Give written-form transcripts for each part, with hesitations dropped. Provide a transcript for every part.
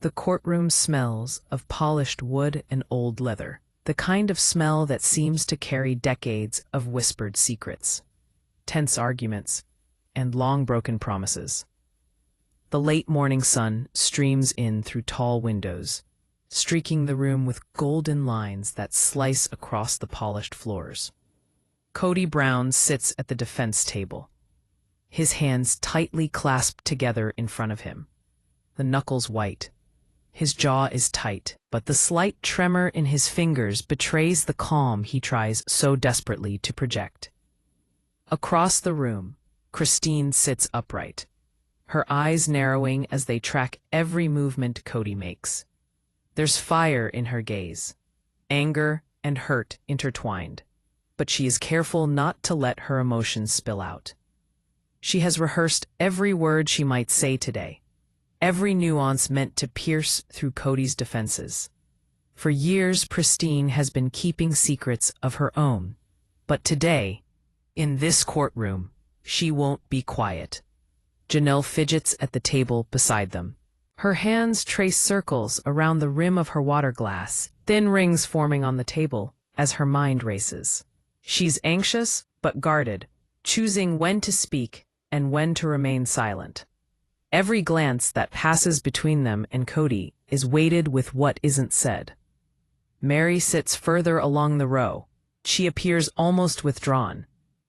The courtroom smells of polished wood and old leather, the kind of smell that seems to carry decades of whispered secrets, tense arguments, and long broken promises. The late morning sun streams in through tall windows, streaking the room with golden lines that slice across the polished floors. Kody Brown sits at the defense table, his hands tightly clasped together in front of him, the knuckles white. His jaw is tight, but the slight tremor in his fingers betrays the calm he tries so desperately to project. Across the room, Christine sits upright, her eyes narrowing as they track every movement Kody makes. There's fire in her gaze, anger and hurt intertwined, but she is careful not to let her emotions spill out. She has rehearsed every word she might say today, every nuance meant to pierce through Kody's defenses. For years, Christine has been keeping secrets of her own, but today, in this courtroom, she won't be quiet. Janelle fidgets at the table beside them. Her hands trace circles around the rim of her water glass, thin rings forming on the table as her mind races. She's anxious but guarded, choosing when to speak and when to remain silent. Every glance that passes between them and Kody is weighted with what isn't said. Meri sits further along the row. She appears almost withdrawn,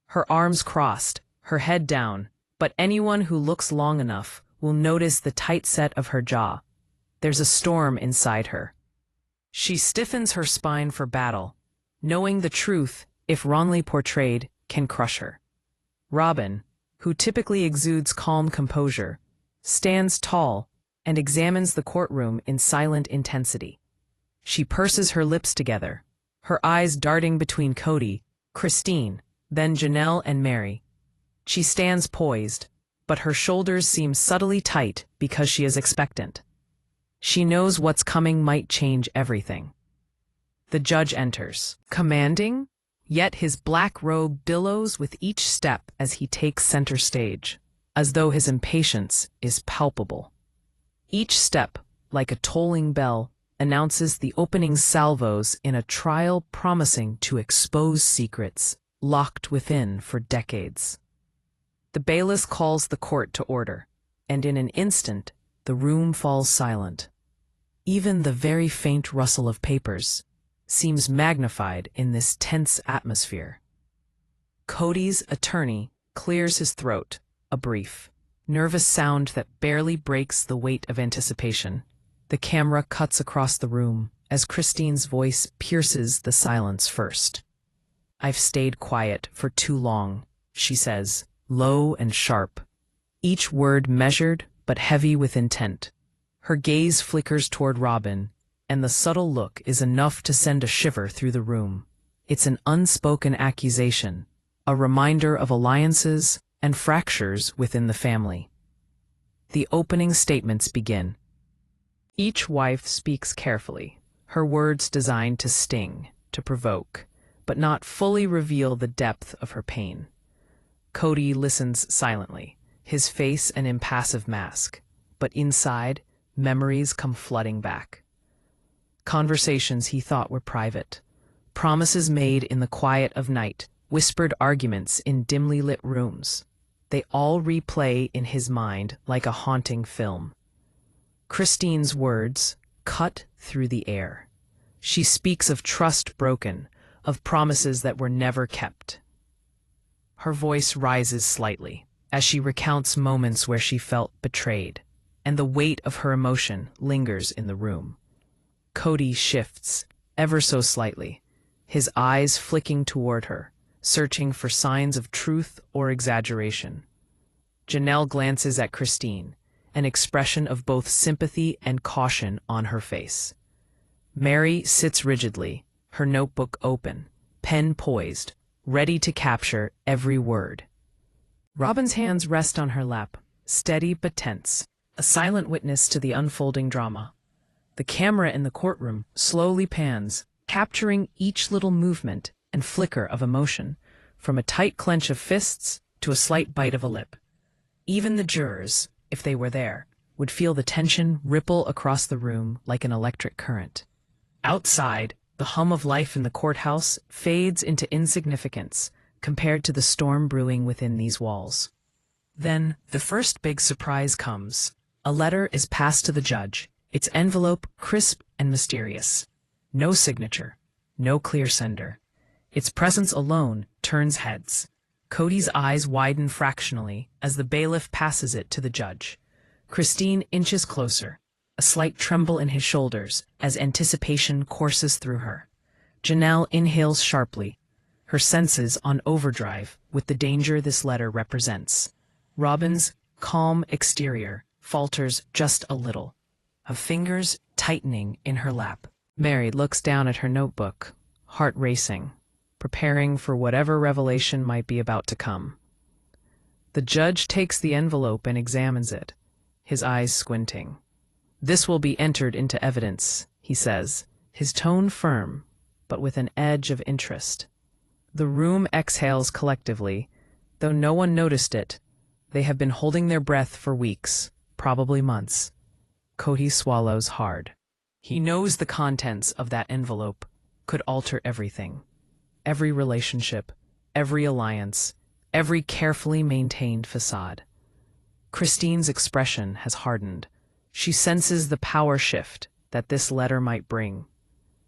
her arms crossed, her head down, but anyone who looks long enough will notice the tight set of her jaw. There's a storm inside her. She stiffens her spine for battle, knowing the truth, if wrongly portrayed, can crush her. Robyn, who typically exudes calm composure, stands tall and examines the courtroom in silent intensity. She purses her lips together, her eyes darting between Kody, Christine, then Janelle and Meri. She stands poised, but her shoulders seem subtly tight because she is expectant. She knows what's coming might change everything. The judge enters, commanding, yet his black robe billows with each step as he takes center stage, as though his impatience is palpable. Each step, like a tolling bell, announces the opening salvos in a trial promising to expose secrets locked within for decades. The bailiff calls the court to order, and in an instant, the room falls silent. Even the very faint rustle of papers seems magnified in this tense atmosphere. Kody's attorney clears his throat, a brief, nervous sound that barely breaks the weight of anticipation. The camera cuts across the room as Christine's voice pierces the silence first. "I've stayed quiet for too long," she says, low and sharp, each word measured but heavy with intent. Her gaze flickers toward Robyn, and the subtle look is enough to send a shiver through the room. It's an unspoken accusation, a reminder of alliances and fractures within the family. The opening statements begin. Each wife speaks carefully, her words designed to sting, to provoke, but not fully reveal the depth of her pain. Kody listens silently, his face an impassive mask, but inside, memories come flooding back. Conversations he thought were private, promises made in the quiet of night, whispered arguments in dimly lit rooms. They all replay in his mind like a haunting film. Christine's words cut through the air. She speaks of trust broken, of promises that were never kept. Her voice rises slightly as she recounts moments where she felt betrayed, and the weight of her emotion lingers in the room. Kody shifts, ever so slightly, his eyes flicking toward her, searching for signs of truth or exaggeration. Janelle glances at Christine, an expression of both sympathy and caution on her face. Meri sits rigidly, her notebook open, pen poised, ready to capture every word. Robyn's hands rest on her lap, steady but tense, a silent witness to the unfolding drama. The camera in the courtroom slowly pans, capturing each little movement and flicker of emotion, from a tight clench of fists to a slight bite of a lip. Even the jurors, if they were there, would feel the tension ripple across the room like an electric current. Outside, the hum of life in the courthouse fades into insignificance compared to the storm brewing within these walls. Then, the first big surprise comes. A letter is passed to the judge, its envelope crisp and mysterious. No signature, no clear sender. Its presence alone turns heads. Kody's eyes widen fractionally as the bailiff passes it to the judge. Christine inches closer, a slight tremble in his shoulders as anticipation courses through her. Janelle inhales sharply, her senses on overdrive with the danger this letter represents. Robyn's calm exterior falters just a little, her fingers tightening in her lap. Meri looks down at her notebook, heart racing, preparing for whatever revelation might be about to come. The judge takes the envelope and examines it, his eyes squinting. "This will be entered into evidence," he says, his tone firm, but with an edge of interest. The room exhales collectively, though no one noticed it. They have been holding their breath for weeks, probably months. Kody swallows hard. He knows the contents of that envelope could alter everything. Every relationship, every alliance, every carefully maintained facade. Christine's expression has hardened. She senses the power shift that this letter might bring.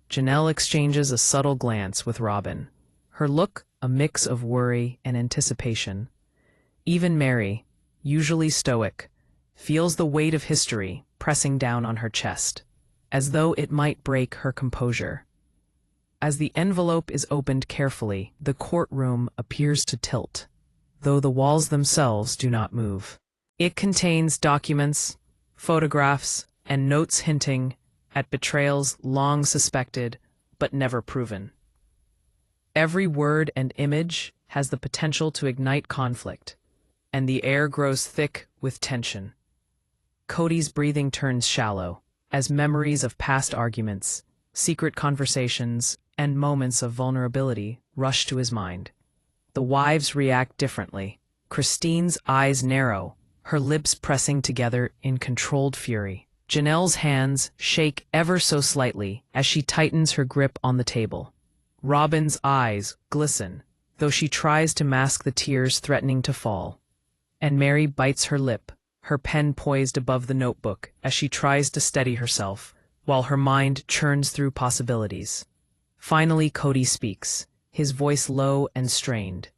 Janelle exchanges a subtle glance with Robyn, her look a mix of worry and anticipation. Even Meri, usually stoic, feels the weight of history pressing down on her chest, as though it might break her composure. As the envelope is opened carefully, the courtroom appears to tilt, though the walls themselves do not move. It contains documents, photographs, and notes hinting at betrayals long suspected but never proven. Every word and image has the potential to ignite conflict, and the air grows thick with tension. Kody's breathing turns shallow as memories of past arguments, secret conversations, and moments of vulnerability rush to his mind. The wives react differently. Christine's eyes narrow, her lips pressing together in controlled fury. Janelle's hands shake ever so slightly as she tightens her grip on the table. Robyn's eyes glisten, though she tries to mask the tears threatening to fall. And Meri bites her lip, her pen poised above the notebook as she tries to steady herself, while her mind churns through possibilities. Finally, Kody speaks, his voice low and strained.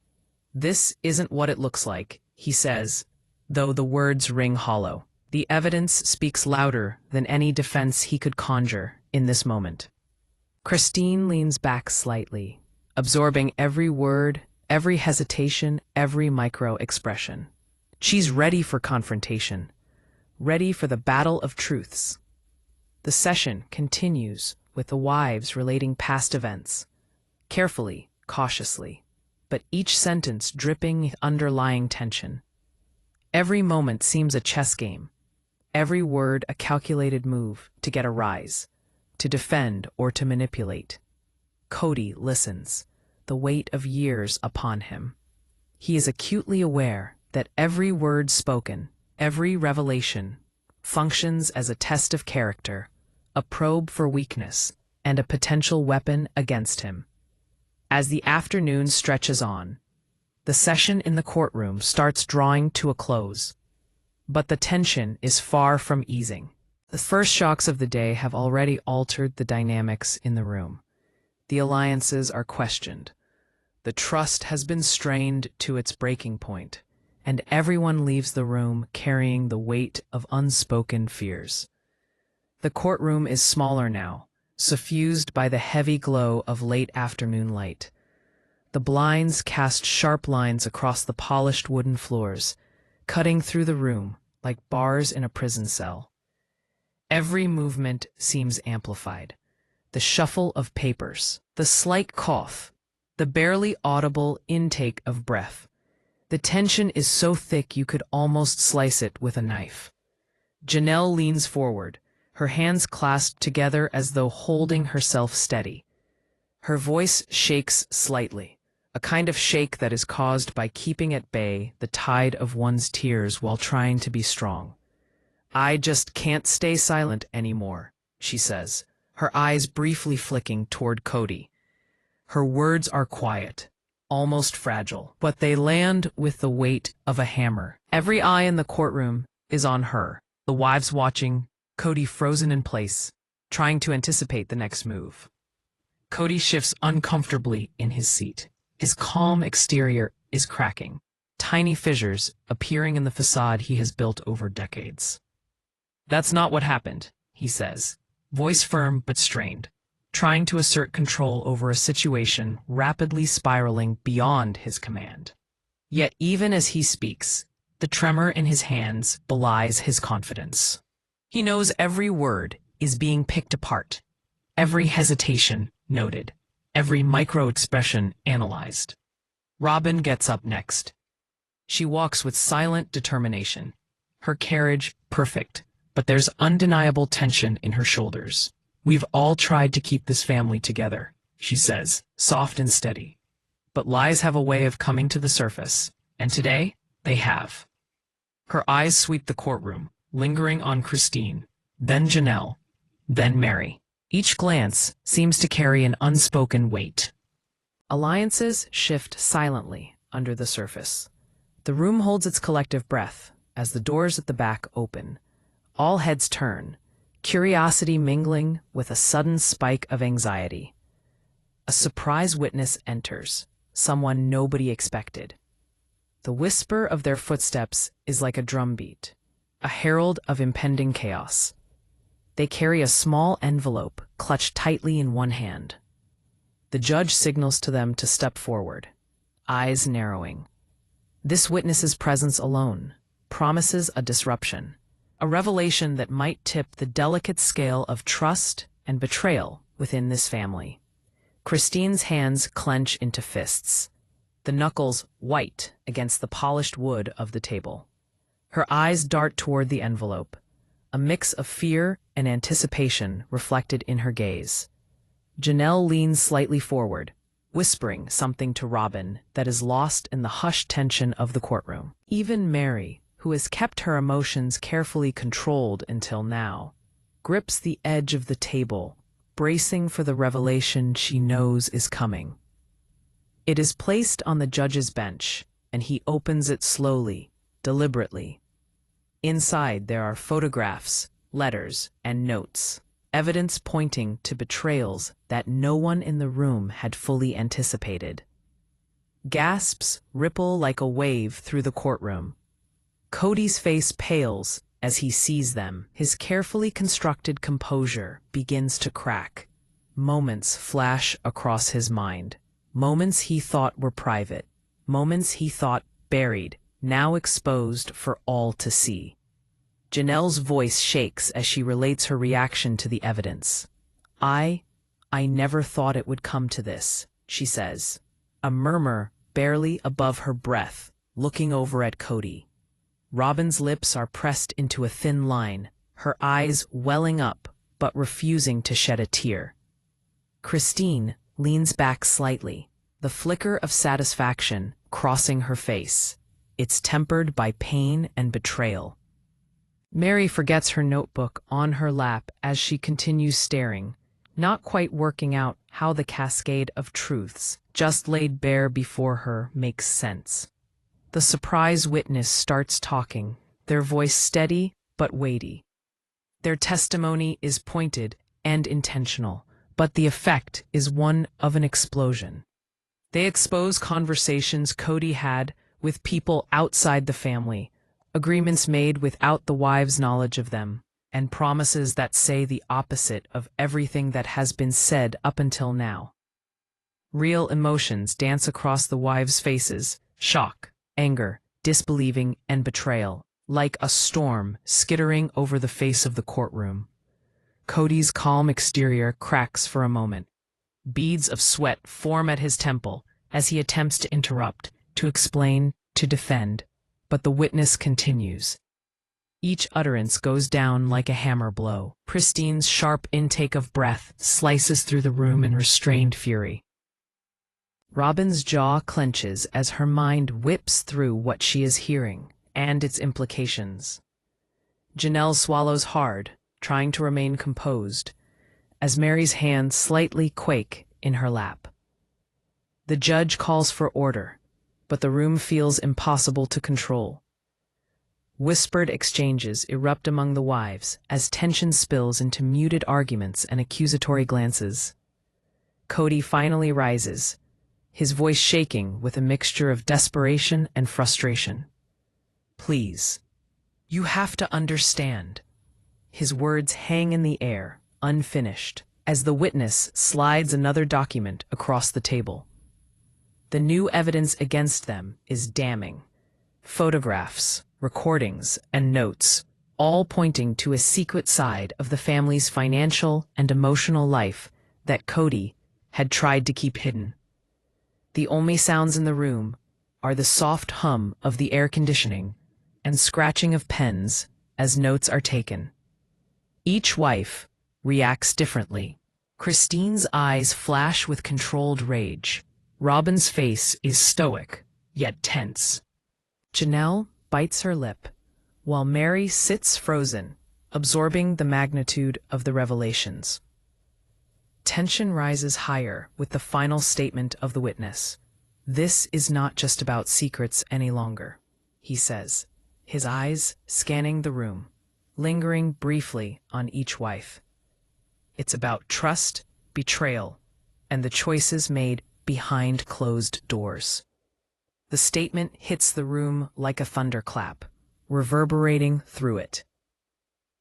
"This isn't what it looks like," he says, though the words ring hollow. The evidence speaks louder than any defense he could conjure in this moment. Christine leans back slightly, absorbing every word, every hesitation, every micro-expression. She's ready for confrontation, ready for the battle of truths. The session continues with the wives relating past events, carefully, cautiously, but each sentence dripping with underlying tension. Every moment seems a chess game, every word a calculated move to get a rise, to defend or to manipulate. Kody listens, the weight of years upon him. He is acutely aware that every word spoken, every revelation, functions as a test of character, a probe for weakness, and a potential weapon against him. As the afternoon stretches on, the session in the courtroom starts drawing to a close. But the tension is far from easing. The first shocks of the day have already altered the dynamics in the room. The alliances are questioned. The trust has been strained to its breaking point, and everyone leaves the room carrying the weight of unspoken fears. The courtroom is smaller now, suffused by the heavy glow of late afternoon light. The blinds cast sharp lines across the polished wooden floors, cutting through the room like bars in a prison cell. Every movement seems amplified. The shuffle of papers, the slight cough, the barely audible intake of breath. The tension is so thick you could almost slice it with a knife. Janelle leans forward, her hands clasped together as though holding herself steady. Her voice shakes slightly, a kind of shake that is caused by keeping at bay the tide of one's tears while trying to be strong. I just can't stay silent anymore, she says, her eyes briefly flicking toward Kody. Her words are quiet, almost fragile, but they land with the weight of a hammer. Every eye in the courtroom is on her, the wives watching, Kody frozen in place, trying to anticipate the next move. Kody shifts uncomfortably in his seat. His calm exterior is cracking, tiny fissures appearing in the facade he has built over decades. That's not what happened, he says, voice firm but strained, trying to assert control over a situation rapidly spiraling beyond his command. Yet even as he speaks, the tremor in his hands belies his confidence. He knows every word is being picked apart, every hesitation noted, every micro-expression analyzed. Robyn gets up next. She walks with silent determination, her carriage perfect, but there's undeniable tension in her shoulders. We've all tried to keep this family together, she says, soft and steady. But lies have a way of coming to the surface, and today, they have. Her eyes sweep the courtroom, lingering on Christine, then Janelle, then Meri. Each glance seems to carry an unspoken weight. Alliances shift silently under the surface. The room holds its collective breath as the doors at the back open. All heads turn, curiosity mingling with a sudden spike of anxiety. A surprise witness enters, someone nobody expected. The whisper of their footsteps is like a drumbeat, a herald of impending chaos. They carry a small envelope clutched tightly in one hand. The judge signals to them to step forward, eyes narrowing. This witness's presence alone promises a disruption, a revelation that might tip the delicate scale of trust and betrayal within this family. Christine's hands clench into fists, the knuckles white against the polished wood of the table. Her eyes dart toward the envelope, a mix of fear and anticipation reflected in her gaze. Janelle leans slightly forward, whispering something to Robyn that is lost in the hushed tension of the courtroom. Even Meri, who has kept her emotions carefully controlled until now, grips the edge of the table, bracing for the revelation she knows is coming. It is placed on the judge's bench, and he opens it slowly, deliberately. Inside there are photographs, letters, and notes, evidence pointing to betrayals that no one in the room had fully anticipated. Gasps ripple like a wave through the courtroom. Kody's face pales as he sees them. His carefully constructed composure begins to crack. Moments flash across his mind. Moments he thought were private. Moments he thought buried, now exposed for all to see. Janelle's voice shakes as she relates her reaction to the evidence. I never thought it would come to this, she says, a murmur barely above her breath, looking over at Kody. Robyn's lips are pressed into a thin line, her eyes welling up but refusing to shed a tear. Christine leans back slightly, the flicker of satisfaction crossing her face. It's tempered by pain and betrayal. Meri forgets her notebook on her lap as she continues staring, not quite working out how the cascade of truths just laid bare before her makes sense. The surprise witness starts talking, their voice steady but weighty. Their testimony is pointed and intentional, but the effect is one of an explosion. They expose conversations Kody had with people outside the family, agreements made without the wives' knowledge of them, and promises that say the opposite of everything that has been said up until now. Real emotions dance across the wives' faces, shock, anger, disbelieving, and betrayal, like a storm skittering over the face of the courtroom. Kody's calm exterior cracks for a moment. Beads of sweat form at his temple as he attempts to interrupt, to explain, to defend, but the witness continues. Each utterance goes down like a hammer blow. Christine's sharp intake of breath slices through the room in restrained fury. Robyn's jaw clenches as her mind whips through what she is hearing and its implications. Janelle swallows hard, trying to remain composed, as Meri's hands slightly quake in her lap. The judge calls for order, but the room feels impossible to control. Whispered exchanges erupt among the wives as tension spills into muted arguments and accusatory glances. Kody finally rises, his voice shaking with a mixture of desperation and frustration. "Please, you have to understand." His words hang in the air, unfinished, as the witness slides another document across the table. The new evidence against them is damning. Photographs, recordings, and notes, all pointing to a secret side of the family's financial and emotional life that Kody had tried to keep hidden. The only sounds in the room are the soft hum of the air conditioning and scratching of pens as notes are taken. Each wife reacts differently. Christine's eyes flash with controlled rage. Robyn's face is stoic, yet tense. Janelle bites her lip, while Meri sits frozen, absorbing the magnitude of the revelations. Tension rises higher with the final statement of the witness. "This is not just about secrets any longer," he says, his eyes scanning the room, lingering briefly on each wife. "It's about trust, betrayal, and the choices made behind closed doors." The statement hits the room like a thunderclap, reverberating through it.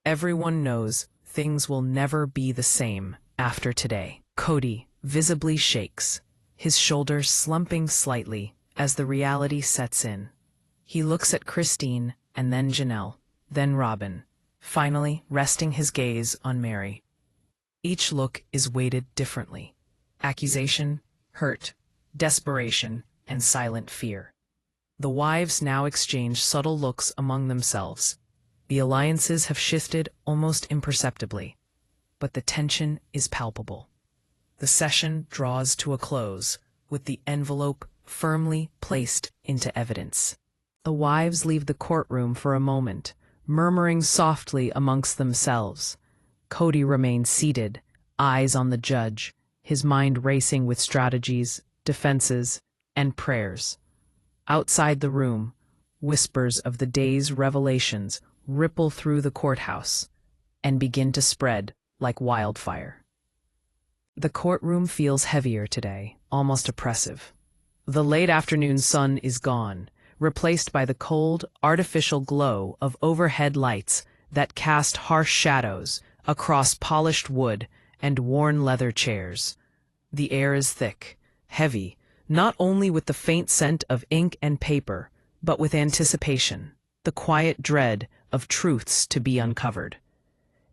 Everyone knows things will never be the same after today. Kody visibly shakes, his shoulders slumping slightly as the reality sets in. He looks at Christine and then Janelle, then Robyn, finally resting his gaze on Meri. Each look is weighted differently. Accusation, hurt, desperation, and silent fear. The wives now exchange subtle looks among themselves. The alliances have shifted almost imperceptibly, but the tension is palpable. The session draws to a close, with the envelope firmly placed into evidence. The wives leave the courtroom for a moment, murmuring softly amongst themselves. Kody remains seated, eyes on the judge, his mind racing with strategies, defenses, and prayers. Outside the room, whispers of the day's revelations ripple through the courthouse and begin to spread like wildfire. The courtroom feels heavier today, almost oppressive. The late afternoon sun is gone, replaced by the cold, artificial glow of overhead lights that cast harsh shadows across polished wood and worn leather chairs. The air is thick, heavy, not only with the faint scent of ink and paper, but with anticipation, the quiet dread of truths to be uncovered.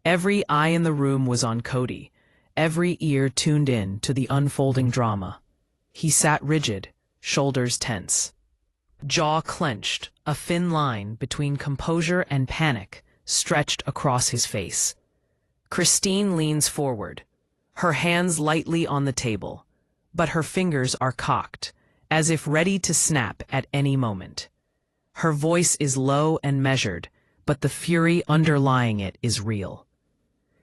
Every eye in the room was on Kody, every ear tuned in to the unfolding drama. He sat rigid, shoulders tense, jaw clenched, a thin line between composure and panic stretched across his face. Christine leans forward, her hands lightly on the table, but her fingers are cocked, as if ready to snap at any moment. Her voice is low and measured, but the fury underlying it is real.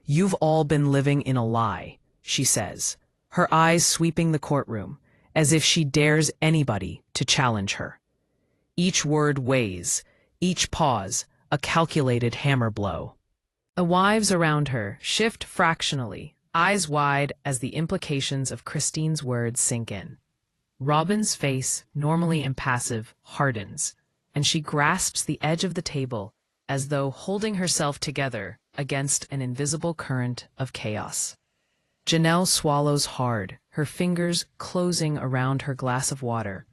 "You've all been living in a lie," she says, her eyes sweeping the courtroom, as if she dares anybody to challenge her. Each word weighs, each pause a calculated hammer blow. The wives around her shift fractionally, eyes wide as the implications of Christine's words sink in. Robyn's face, normally impassive, hardens, and she grasps the edge of the table as though holding herself together against an invisible current of chaos. Janelle swallows hard, her fingers closing around her glass of water,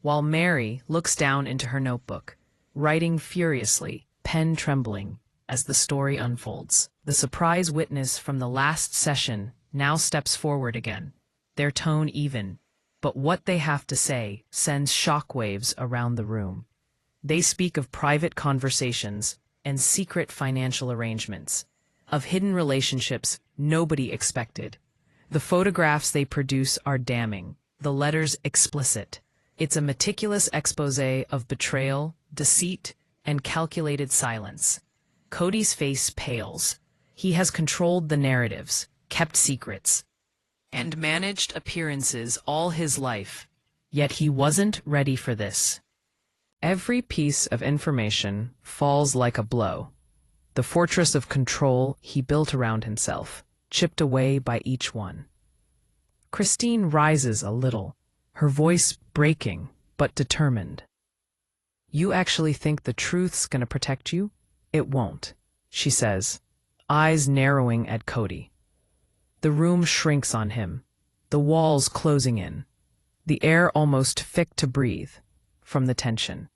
while Meri looks down into her notebook, writing furiously, pen trembling, as the story unfolds. The surprise witness from the last session now steps forward again, their tone even, but what they have to say sends shockwaves around the room. They speak of private conversations and secret financial arrangements, of hidden relationships nobody expected. The photographs they produce are damning, the letters explicit. It's a meticulous exposé of betrayal, deceit, and calculated silence. Kody's face pales. He has controlled the narratives, kept secrets, and managed appearances all his life. Yet he wasn't ready for this. Every piece of information falls like a blow. The fortress of control he built around himself, chipped away by each one. Christine rises a little, her voice breaking but determined. "You actually think the truth's gonna protect you? It won't," she says, eyes narrowing at Kody. The room shrinks on him, the walls closing in, the air almost fit to breathe from the tension.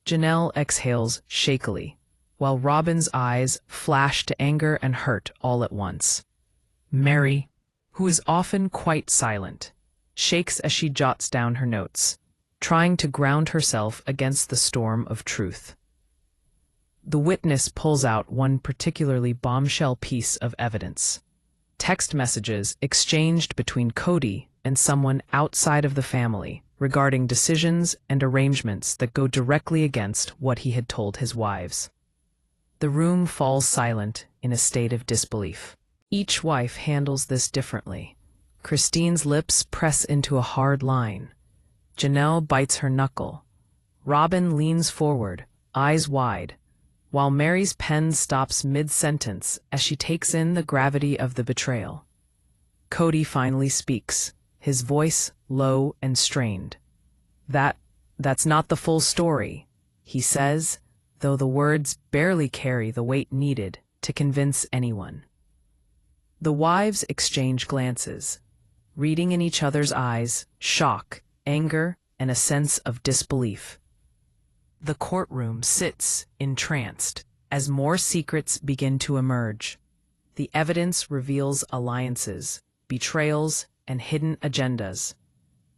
Janelle exhales shakily, while Robyn's eyes flash to anger and hurt all at once. Meri, who is often quite silent, shakes as she jots down her notes, trying to ground herself against the storm of truth. The witness pulls out one particularly bombshell piece of evidence. Text messages exchanged between Kody and someone outside of the family regarding decisions and arrangements that go directly against what he had told his wives. The room falls silent in a state of disbelief. Each wife handles this differently. Christine's lips press into a hard line. Janelle bites her knuckle. Robyn leans forward, eyes wide, while Meri's pen stops mid-sentence as she takes in the gravity of the betrayal. Kody finally speaks, his voice low and strained. That's not the full story," he says, though the words barely carry the weight needed to convince anyone. The wives exchange glances, reading in each other's eyes shock, anger, and a sense of disbelief. The courtroom sits entranced as more secrets begin to emerge. The evidence reveals alliances, betrayals, and hidden agendas.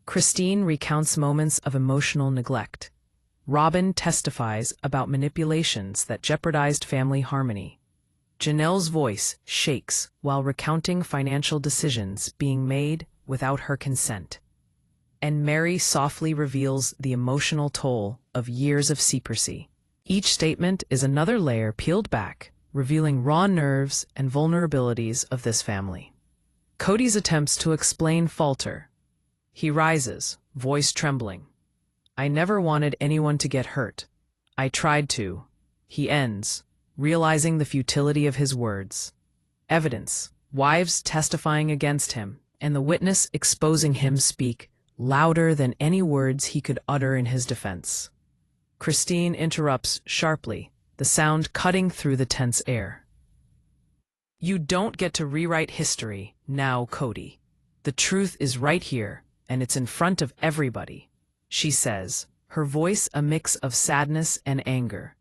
Christine recounts moments of emotional neglect. Robyn testifies about manipulations that jeopardized family harmony. Janelle's voice shakes while recounting financial decisions being made without her consent. And Meri softly reveals the emotional toll of years of secrecy. Each statement is another layer peeled back, revealing raw nerves and vulnerabilities of this family. Kody's attempts to explain falter. He rises, voice trembling. "I never wanted anyone to get hurt. I tried to." He ends, realizing the futility of his words. Evidence, wives testifying against him, and the witness exposing him speak louder than any words he could utter in his defense. Christine interrupts sharply, the sound cutting through the tense air. "You don't get to rewrite history now, Kody. The truth is right here, and it's in front of everybody," she says, her voice a mix of sadness and anger.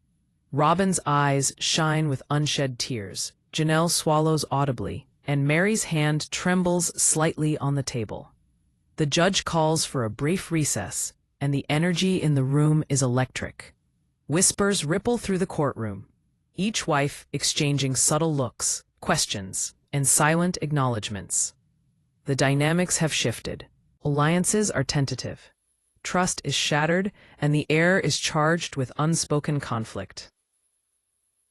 Robyn's eyes shine with unshed tears. Janelle swallows audibly, and Meri's hand trembles slightly on the table. The judge calls for a brief recess, and the energy in the room is electric. Whispers ripple through the courtroom, each wife exchanging subtle looks, questions, and silent acknowledgments. The dynamics have shifted. Alliances are tentative. Trust is shattered, and the air is charged with unspoken conflict.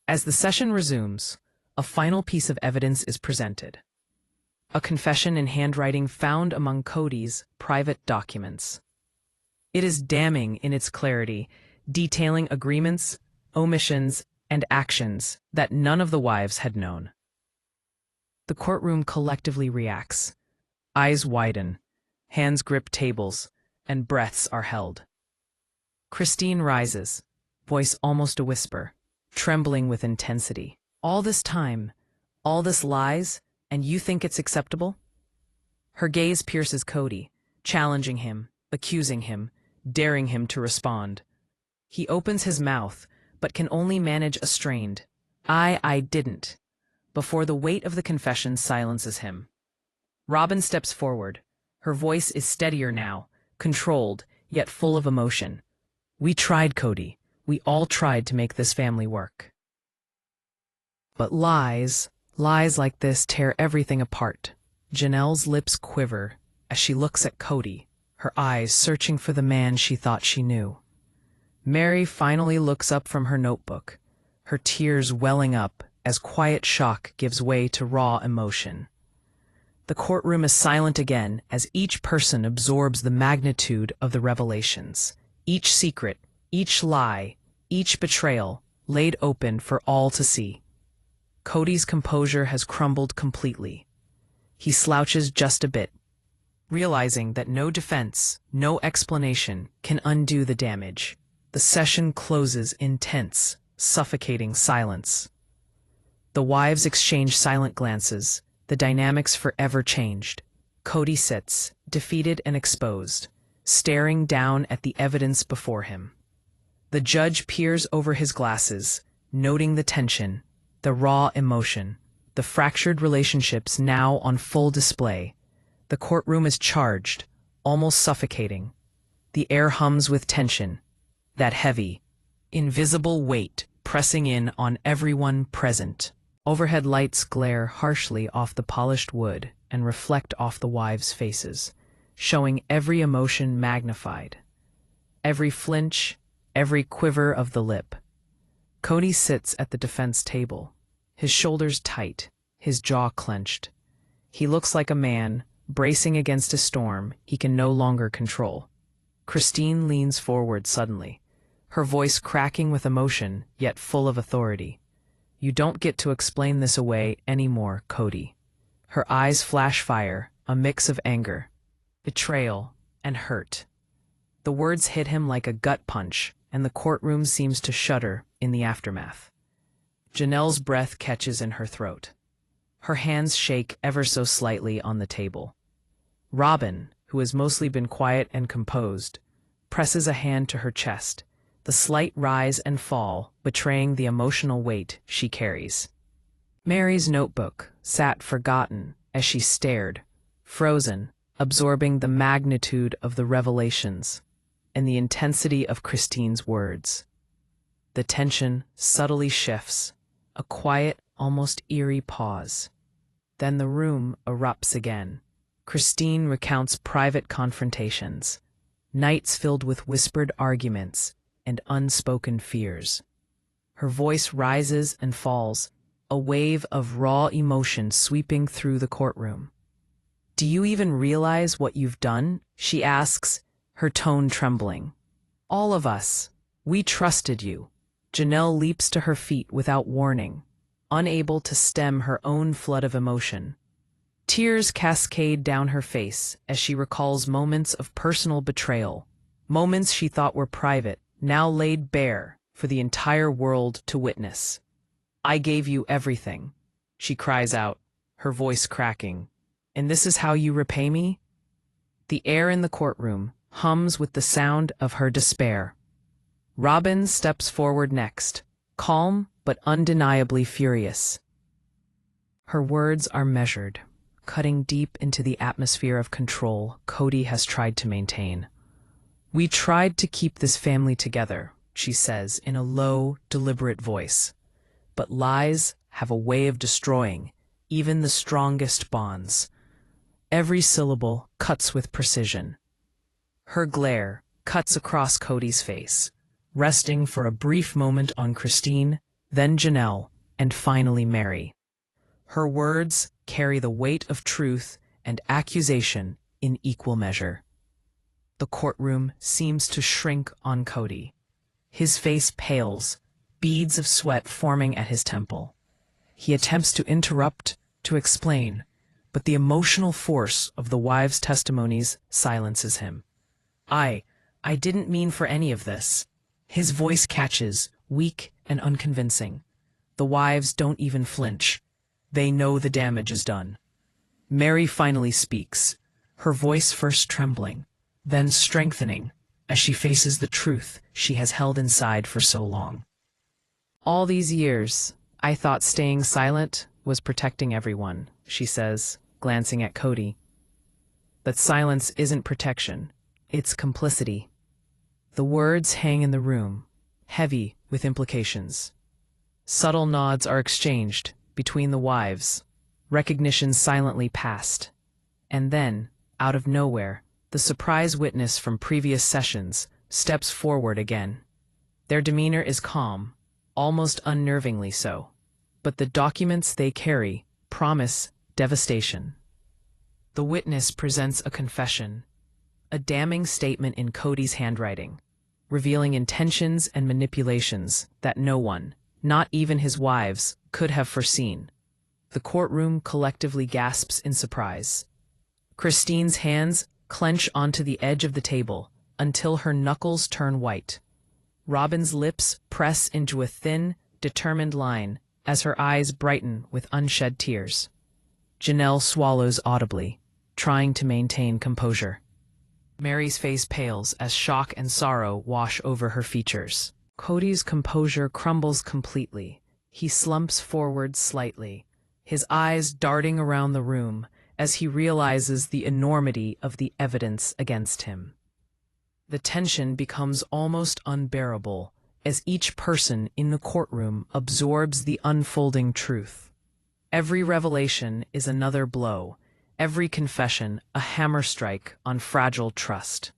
As the session resumes, a final piece of evidence is presented. A confession in handwriting found among Kody's private documents. It is damning in its clarity, detailing agreements, omissions, and actions that none of the wives had known. The courtroom collectively reacts. Eyes widen, hands grip tables, and breaths are held. Christine rises, voice almost a whisper, trembling with intensity. "All this time, all this lies, and you think it's acceptable?" Her gaze pierces Kody, challenging him, accusing him, daring him to respond. He opens his mouth, but can only manage a strained, I didn't," before the weight of the confession silences him. Robyn steps forward. Her voice is steadier now, controlled, yet full of emotion. "We tried, Kody. We all tried to make this family work. But lies like this tear everything apart." Janelle's lips quiver as she looks at Kody, her eyes searching for the man she thought she knew. Meri finally looks up from her notebook, her tears welling up as quiet shock gives way to raw emotion. The courtroom is silent again as each person absorbs the magnitude of the revelations. Each secret, each lie, each betrayal laid open for all to see. Kody's composure has crumbled completely. He slouches just a bit, realizing that no defense, no explanation can undo the damage. The session closes in tense, suffocating silence. The wives exchange silent glances, the dynamics forever changed. Kody sits, defeated and exposed, staring down at the evidence before him. The judge peers over his glasses, noting the tension, the raw emotion, the fractured relationships now on full display. The courtroom is charged, almost suffocating. The air hums with tension, that heavy, invisible weight pressing in on everyone present. Overhead lights glare harshly off the polished wood and reflect off the wives' faces, showing every emotion magnified. Every flinch, every quiver of the lip. Kody sits at the defense table, his shoulders tight, his jaw clenched. He looks like a man bracing against a storm he can no longer control. Christine leans forward suddenly, her voice cracking with emotion, yet full of authority. "You don't get to explain this away anymore, Kody." Her eyes flash fire, a mix of anger, betrayal, and hurt. The words hit him like a gut punch, and the courtroom seems to shudder in the aftermath. Janelle's breath catches in her throat. Her hands shake ever so slightly on the table. Robyn, who has mostly been quiet and composed, presses a hand to her chest, the slight rise and fall betraying the emotional weight she carries. Meri's notebook sat forgotten as she stared, frozen, absorbing the magnitude of the revelations and the intensity of Christine's words. The tension subtly shifts, a quiet, almost eerie pause. Then the room erupts again. Christine recounts private confrontations, nights filled with whispered arguments and unspoken fears. Her voice rises and falls, a wave of raw emotion sweeping through the courtroom. "Do you even realize what you've done?" she asks, her tone trembling. "All of us. We trusted you." Janelle leaps to her feet without warning, unable to stem her own flood of emotion. Tears cascade down her face as she recalls moments of personal betrayal, moments she thought were private, now laid bare for the entire world to witness. "I gave you everything," she cries out, her voice cracking. "And this is how you repay me?" The air in the courtroom hums with the sound of her despair. Robyn steps forward next, calm but undeniably furious. Her words are measured, cutting deep into the atmosphere of control Kody has tried to maintain. "We tried to keep this family together," she says in a low, deliberate voice. "But lies have a way of destroying even the strongest bonds." Every syllable cuts with precision. Her glare cuts across Kody's face, resting for a brief moment on Christine, then Janelle, and finally Meri. Her words carry the weight of truth and accusation in equal measure. The courtroom seems to shrink on Kody. His face pales, beads of sweat forming at his temple. He attempts to interrupt, to explain, but the emotional force of the wives' testimonies silences him. I didn't mean for any of this." His voice catches, weak and unconvincing. The wives don't even flinch. They know the damage is done. Meri finally speaks, her voice first trembling, then strengthening as she faces the truth she has held inside for so long. "All these years, I thought staying silent was protecting everyone," she says, glancing at Kody. "But silence isn't protection, it's complicity." The words hang in the room, heavy with implications. Subtle nods are exchanged between the wives, recognition silently passed. And then, out of nowhere, the surprise witness from previous sessions steps forward again. Their demeanor is calm, almost unnervingly so. But the documents they carry promise devastation. The witness presents a confession, a damning statement in Kody's handwriting, revealing intentions and manipulations that no one, not even his wives, could have foreseen. The courtroom collectively gasps in surprise. Christine's hands clench onto the edge of the table until her knuckles turn white. Robyn's lips press into a thin, determined line as her eyes brighten with unshed tears. Janelle swallows audibly, trying to maintain composure. Meri's face pales as shock and sorrow wash over her features. Kody's composure crumbles completely. He slumps forward slightly, his eyes darting around the room as he realizes the enormity of the evidence against him. The tension becomes almost unbearable as each person in the courtroom absorbs the unfolding truth. Every revelation is another blow, every confession a hammer strike on fragile trust.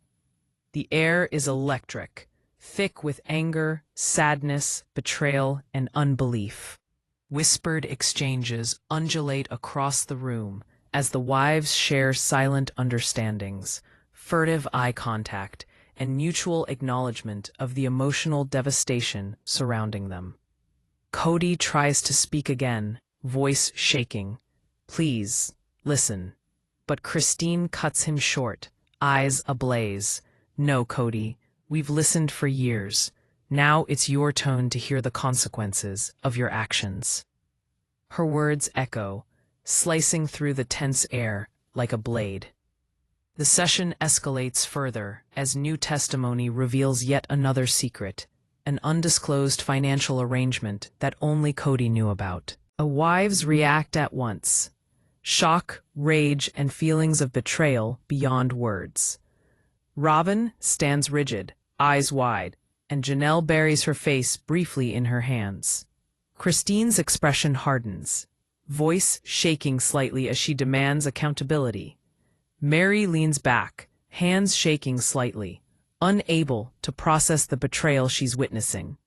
The air is electric, thick with anger, sadness, betrayal, and unbelief. Whispered exchanges undulate across the room as the wives share silent understandings, furtive eye contact, and mutual acknowledgement of the emotional devastation surrounding them. Kody tries to speak again, voice shaking. "Please, listen." But Christine cuts him short, eyes ablaze. "No, Kody, we've listened for years. Now it's your turn to hear the consequences of your actions." Her words echo, slicing through the tense air like a blade. The session escalates further as new testimony reveals yet another secret, an undisclosed financial arrangement that only Kody knew about. The wives react at once. Shock, rage, and feelings of betrayal beyond words. Robyn stands rigid, eyes wide, and Janelle buries her face briefly in her hands. Christine's expression hardens, voice shaking slightly as she demands accountability. Meri leans back, hands shaking slightly, unable to process the betrayal she's witnessing.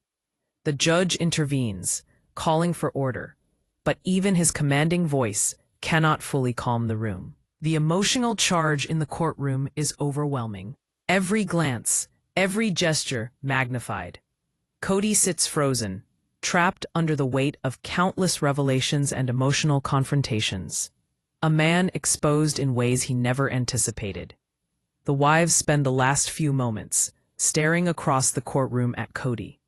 The judge intervenes, calling for order, but even his commanding voice cannot fully calm the room. The emotional charge in the courtroom is overwhelming. Every glance, every gesture magnified. Kody sits frozen, trapped under the weight of countless revelations and emotional confrontations. A man exposed in ways he never anticipated. The wives spend the last few moments staring across the courtroom at Kody,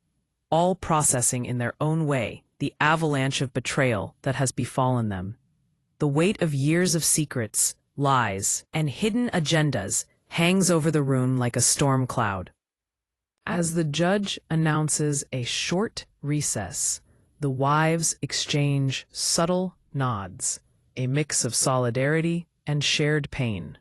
all processing in their own way the avalanche of betrayal that has befallen them. The weight of years of secrets, lies, and hidden agendas hangs over the room like a storm cloud. As the judge announces a short recess, the wives exchange subtle nods, a mix of solidarity and shared pain.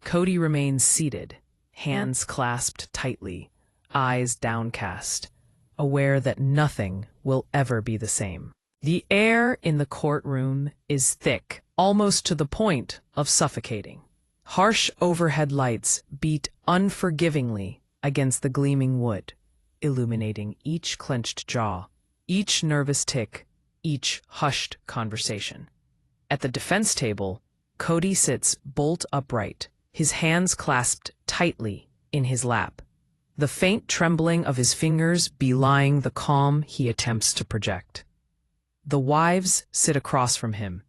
Kody remains seated, hands clasped tightly, eyes downcast, aware that nothing will ever be the same. The air in the courtroom is thick, almost to the point of suffocating. Harsh overhead lights beat unforgivingly against the gleaming wood, illuminating each clenched jaw, each nervous tick, each hushed conversation. At the defense table, Kody sits bolt upright, his hands clasped tightly in his lap, the faint trembling of his fingers belying the calm he attempts to project. The wives sit across from him,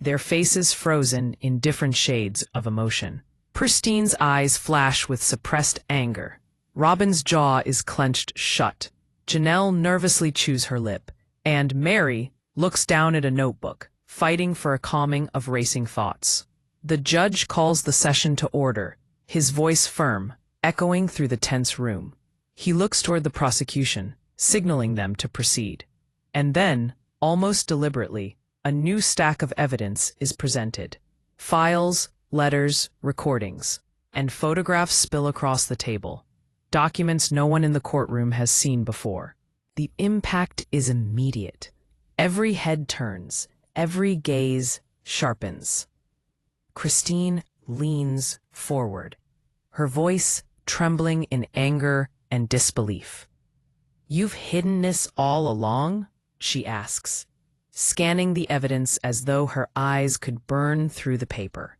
their faces frozen in different shades of emotion. Christine's eyes flash with suppressed anger. Robyn's jaw is clenched shut. Janelle nervously chews her lip, and Meri looks down at a notebook, fighting for a calming of racing thoughts. The judge calls the session to order, his voice firm, echoing through the tense room. He looks toward the prosecution, signaling them to proceed. And then, almost deliberately, a new stack of evidence is presented. Files, letters, recordings, and photographs spill across the table. Documents no one in the courtroom has seen before. The impact is immediate. Every head turns, every gaze sharpens. Christine leans forward, her voice trembling in anger and disbelief. "You've hidden this all along?" she asks, scanning the evidence as though her eyes could burn through the paper.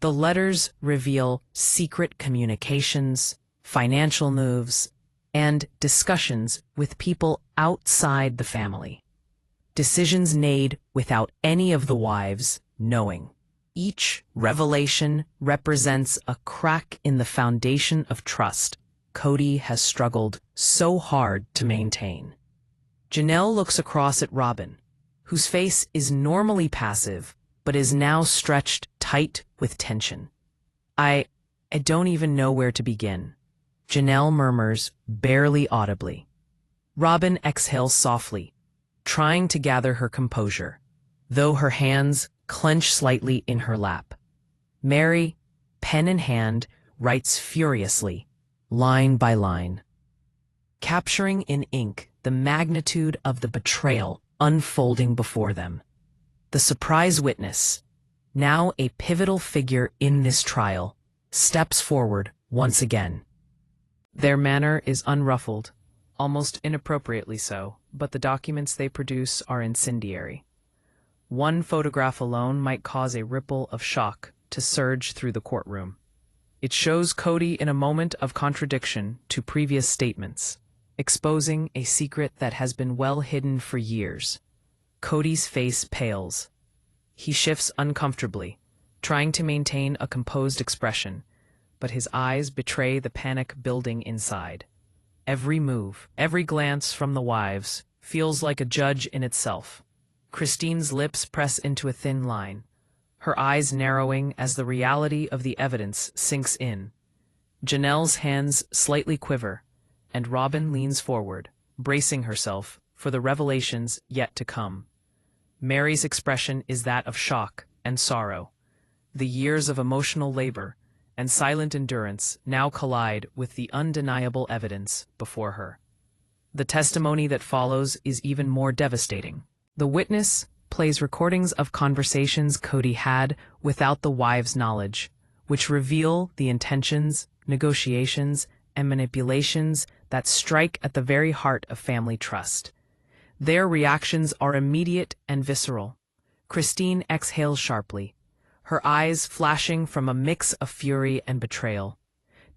The letters reveal secret communications, financial moves, and discussions with people outside the family. Decisions made without any of the wives knowing. Each revelation represents a crack in the foundation of trust Kody has struggled so hard to maintain. Janelle looks across at Robyn, whose face is normally passive but is now stretched tight with tension. I don't even know where to begin," Janelle murmurs, barely audibly. Robyn exhales softly, trying to gather her composure, though her hands clench slightly in her lap. Meri, pen in hand, writes furiously, line by line, capturing in ink the magnitude of the betrayal unfolding before them. The surprise witness, now a pivotal figure in this trial, steps forward once again. Their manner is unruffled, almost inappropriately so, but the documents they produce are incendiary. One photograph alone might cause a ripple of shock to surge through the courtroom. It shows Kody in a moment of contradiction to previous statements, exposing a secret that has been well hidden for years. Kody's face pales. He shifts uncomfortably, trying to maintain a composed expression, but his eyes betray the panic building inside. Every move, every glance from the wives, feels like a judge in itself. Christine's lips press into a thin line, her eyes narrowing as the reality of the evidence sinks in. Janelle's hands slightly quiver, and Robyn leans forward, bracing herself for the revelations yet to come. Meri's expression is that of shock and sorrow. The years of emotional labor and silent endurance now collide with the undeniable evidence before her. The testimony that follows is even more devastating. The witness plays recordings of conversations Kody had without the wives' knowledge, which reveal the intentions, negotiations, and manipulations that strike at the very heart of family trust. Their reactions are immediate and visceral. Christine exhales sharply, her eyes flashing from a mix of fury and betrayal.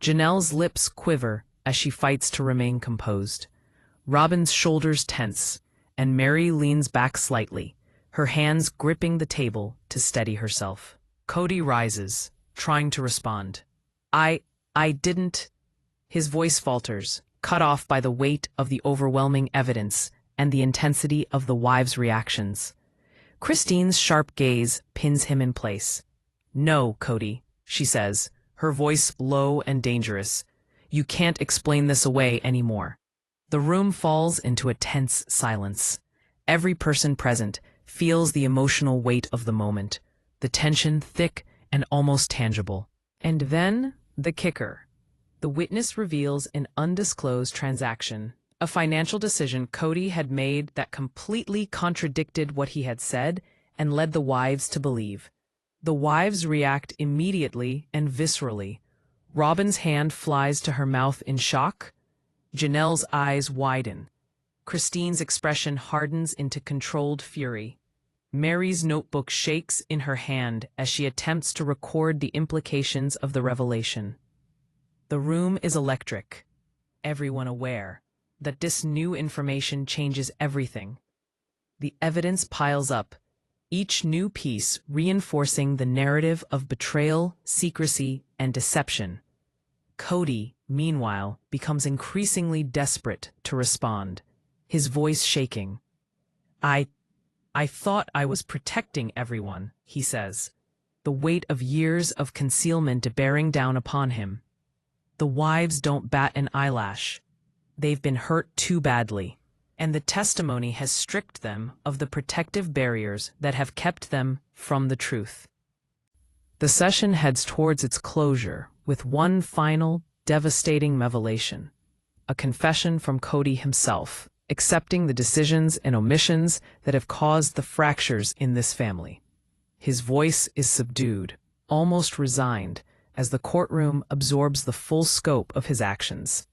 Janelle's lips quiver as she fights to remain composed. Robyn's shoulders tense, and Meri leans back slightly, her hands gripping the table to steady herself. Kody rises, trying to respond. I didn't. His voice falters, cut off by the weight of the overwhelming evidence and the intensity of the wives' reactions. Christine's sharp gaze pins him in place. "No, Kody," she says, her voice low and dangerous. "You can't explain this away anymore." The room falls into a tense silence. Every person present feels the emotional weight of the moment, the tension thick and almost tangible. And then, the kicker. The witness reveals an undisclosed transaction, a financial decision Kody had made that completely contradicted what he had said and led the wives to believe. The wives react immediately and viscerally. Robyn's hand flies to her mouth in shock. Janelle's eyes widen. Christine's expression hardens into controlled fury. Meri's notebook shakes in her hand as she attempts to record the implications of the revelation. The room is electric, everyone aware that this new information changes everything. The evidence piles up, each new piece reinforcing the narrative of betrayal, secrecy, and deception. Kody, meanwhile, becomes increasingly desperate to respond, his voice shaking. I thought I was protecting everyone," he says, the weight of years of concealment bearing down upon him. The wives don't bat an eyelash. They've been hurt too badly, and the testimony has stripped them of the protective barriers that have kept them from the truth. The session heads towards its closure with one final, devastating revelation, a confession from Kody himself, accepting the decisions and omissions that have caused the fractures in this family. His voice is subdued, almost resigned, as the courtroom absorbs the full scope of his actions.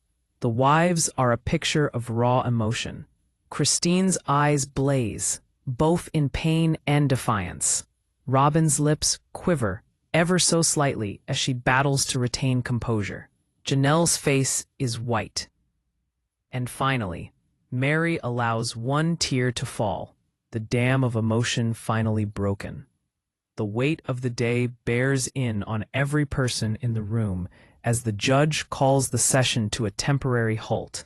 The wives are a picture of raw emotion. Christine's eyes blaze, both in pain and defiance. Robyn's lips quiver, ever so slightly, as she battles to retain composure. Janelle's face is white. And finally, Meri allows one tear to fall, the dam of emotion finally broken. The weight of the day bears in on every person in the room as the judge calls the session to a temporary halt.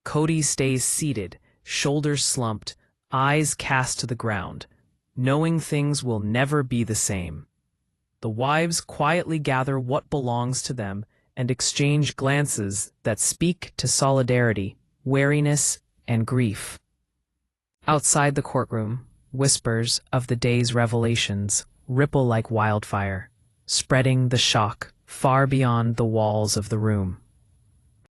Kody stays seated, shoulders slumped, eyes cast to the ground, knowing things will never be the same. The wives quietly gather what belongs to them and exchange glances that speak to solidarity, wariness, and grief. Outside the courtroom, whispers of the day's revelations ripple like wildfire, spreading the shock far beyond the walls of the room.